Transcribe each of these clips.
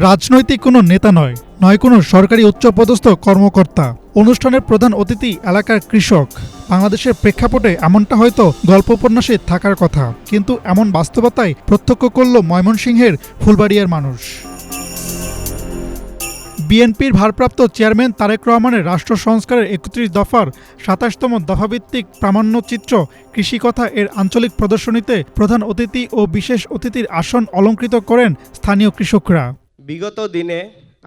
রাজনৈতিক কোনো নেতা নয় কোনো সরকারি উচ্চপদস্থ কর্মকর্তা। অনুষ্ঠানের প্রধান অতিথি এলাকার কৃষক। বাংলাদেশের প্রেক্ষাপটে এমনটা হয়তো গল্প উপন্যাসে থাকার কথা, কিন্তু এমন বাস্তবতায় প্রত্যক্ষ করল ময়মনসিংহের ফুলবাড়িয়ার মানুষ। বিএনপির ভারপ্রাপ্ত চেয়ারম্যান তারেক রহমানের রাষ্ট্র সংস্কারের ৩১ দফার ২৭তম দফাভিত্তিক প্রামাণ্যচিত্র কৃষিকথা এর আঞ্চলিক প্রদর্শনীতে প্রধান অতিথি ও বিশেষ অতিথির আসন অলঙ্কৃত করেন স্থানীয় কৃষকরা। বিগত দিনে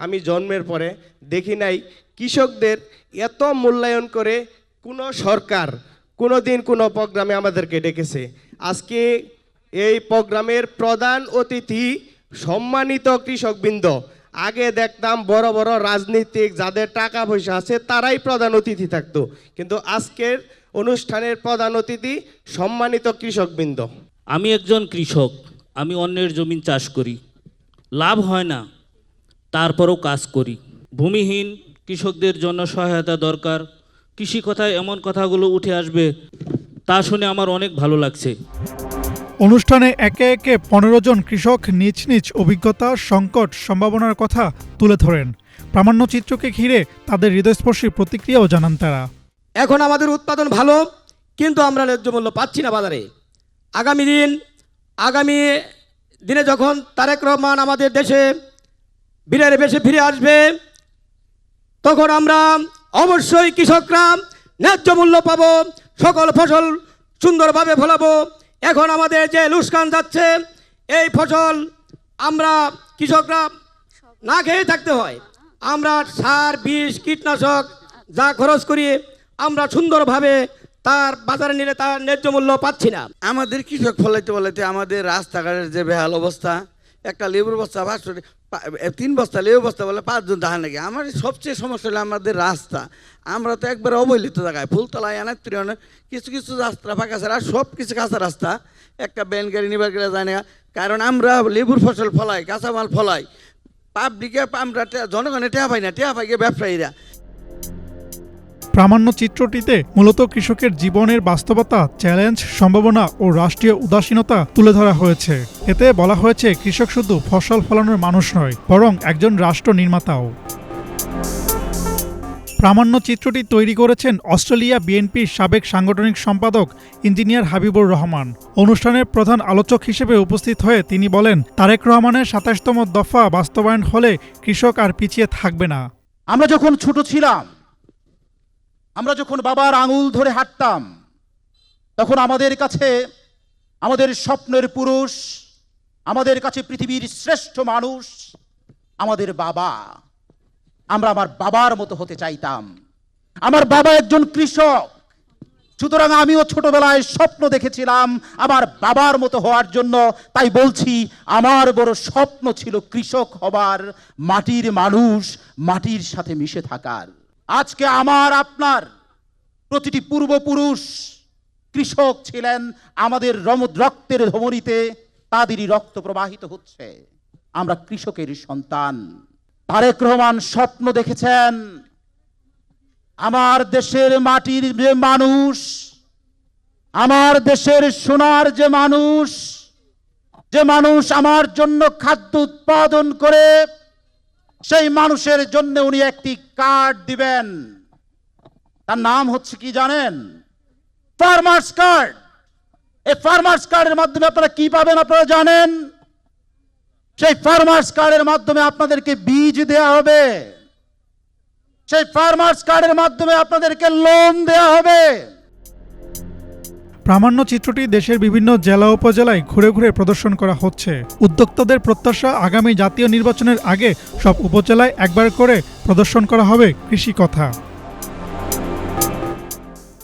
আমি জন্মের পরে দেখি নাই কৃষকদের এত মূল্যায়ন করে কোনো সরকার কোনো দিন কোনো প্রোগ্রামে আমাদেরকে ডেকেছে। আজকে এই প্রোগ্রামের প্রধান অতিথি সম্মানিত কৃষকবৃন্দ। আগে দেখতাম বড় বড় রাজনীতিক যাদের টাকা পয়সা আছে তারাই প্রধান অতিথি থাকতো, কিন্তু আজকের অনুষ্ঠানের প্রধান অতিথি সম্মানিত কৃষকবৃন্দ। আমি একজন কৃষক, আমি অন্যের জমি চাষ করি, লাভ হয় না, তারপরও কাজ করি। ভূমিহীন কৃষকদের জন্য সহায়তা দরকার। কৃষি কথায় এমন কথাগুলো উঠে আসবে, তা শুনে আমার অনেক ভালো লাগছে। অনুষ্ঠানে একে একে ১৫ জন কৃষক নিজ নিজ অভিজ্ঞতা, সংকট, সম্ভাবনার কথা তুলে ধরেন। প্রামাণ্যচিত্রকে ঘিরে তাদের হৃদয়স্পর্শী প্রতিক্রিয়াও জানান তারা। এখন আমাদের উৎপাদন ভালো, কিন্তু আমরা ন্যায্য মূল্য পাচ্ছি না বাজারে। আগামী দিনে যখন তারেক রহমান আমাদের দেশে বীরের বেশে ফিরে আসবে, তখন আমরা অবশ্যই কৃষকরা ন্যায্য মূল্য পাবো, সকল ফসল সুন্দরভাবে ফলাবো। এখন আমাদের যে লুসকান যাচ্ছে, এই ফসল আমরা কৃষকরা না খেয়ে থাকতে হয়। আমরা সার, বিষ, কীটনাশক যা খরচ করি, আমরা সুন্দরভাবে তার বাজারে নিলে তার ন্যায্য মূল্য পাচ্ছি না। আমাদের কৃষক ফলাইতে আমাদের রাস্তাঘাটের যে বেহাল অবস্থা, একটা লেবুর বস্তা 3 বস্তা লেবু বস্তা বলে 5 জন দাহান লাগে। আমার সবচেয়ে সমস্যা হলো আমাদের রাস্তা। আমরা তো একবারে অবহেলিত জায়গায়, ফুলতলায় কিছু কিছু রাস্তা ফাঁকা ছাড়া সব কিছু কাঁচা রাস্তা, একটা ব্যান গাড়ি নিবার গেলে যায় না। কারণ আমরা লেবুর ফসল ফলাই, কাঁচামাল ফলাই, পাবলিকে আমরা জনগণে টেহা পাই না, টেহা পাই গিয়ে ব্যবসায়ীরা। প্রামাণ্যচিত্রটিতে মূলত কৃষকের জীবনের বাস্তবতা, চ্যালেঞ্জ, সম্ভাবনা ও রাষ্ট্রীয় উদাসীনতা তুলে ধরা হয়েছে। এতে বলা হয়েছে কৃষক শুধু ফসল ফলানোর মানুষ নয়, বরং একজন রাষ্ট্র নির্মাতাও। প্রামাণ্যচিত্রটি তৈরি করেছেন অস্ট্রেলিয়া বিএনপির সাবেক সাংগঠনিক সম্পাদক ইঞ্জিনিয়ার হাবিবুর রহমান। অনুষ্ঠানের প্রধান আলোচক হিসেবে উপস্থিত হয়ে তিনি বলেন, তারেক রহমানের ২৭তম দফা বাস্তবায়ন হলে কৃষক আর পিছিয়ে থাকবে না। আমরা যখন ছোট ছিলাম, আমরা যখন বাবার আঙুল ধরে হাঁটতাম, তখন আমাদের কাছে আমাদের স্বপ্নের পুরুষ, আমাদের কাছে পৃথিবীর শ্রেষ্ঠ মানুষ আমাদের বাবা। আমরা আমার বাবার মতো হতে চাইতাম। আমার বাবা একজন কৃষক, সুতরাং আমিও ছোটবেলায় স্বপ্ন দেখেছিলাম আমার বাবার মতো হওয়ার জন্য। তাই বলছি, আমার বড় স্বপ্ন ছিল কৃষক হবার, মাটির মানুষ, মাটির সাথে মিশে থাকার। আজকে আমার আপনার প্রতিটি পূর্বপুরুষ কৃষক ছিলেন। আমাদের রক্তের ধমনীতে তাদেরই রক্ত প্রবাহিত হচ্ছে। আমরা কৃষকের সন্তান। তারেক রহমান স্বপ্ন দেখেছেন আমার দেশের মাটির যে মানুষ, আমার দেশের সোনার যে মানুষ আমার জন্য খাদ্য উৎপাদন করে, সেই মানুষের জন্য উনি একটি কার্ড দিবেন। তার নাম হচ্ছে কি জানেন? Farmers card. এই ফার্মার্স কার্ডের মাধ্যমে আপনারা কি পাবেন আপনারা জানেন? সেই ফার্মার্স কার্ডের মাধ্যমে আপনাদেরকে বীজ দেয়া হবে, সেই ফার্মার্স কার্ডের মাধ্যমে আপনাদেরকে লোন দেয়া হবে। প্রামাণ্যচিত্রটি দেশের বিভিন্ন জেলা উপজেলায় ঘুরে ঘুরে প্রদর্শন করা হচ্ছে। উদ্যোক্তাদের প্রত্যাশা, আগামী জাতীয় নির্বাচনের আগে সব উপজেলায় একবার করে প্রদর্শন করা হবে কৃষি কথা।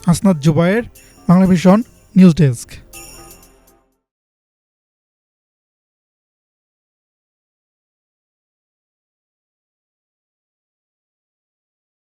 Hasnat Zubair, Banglavision news desk.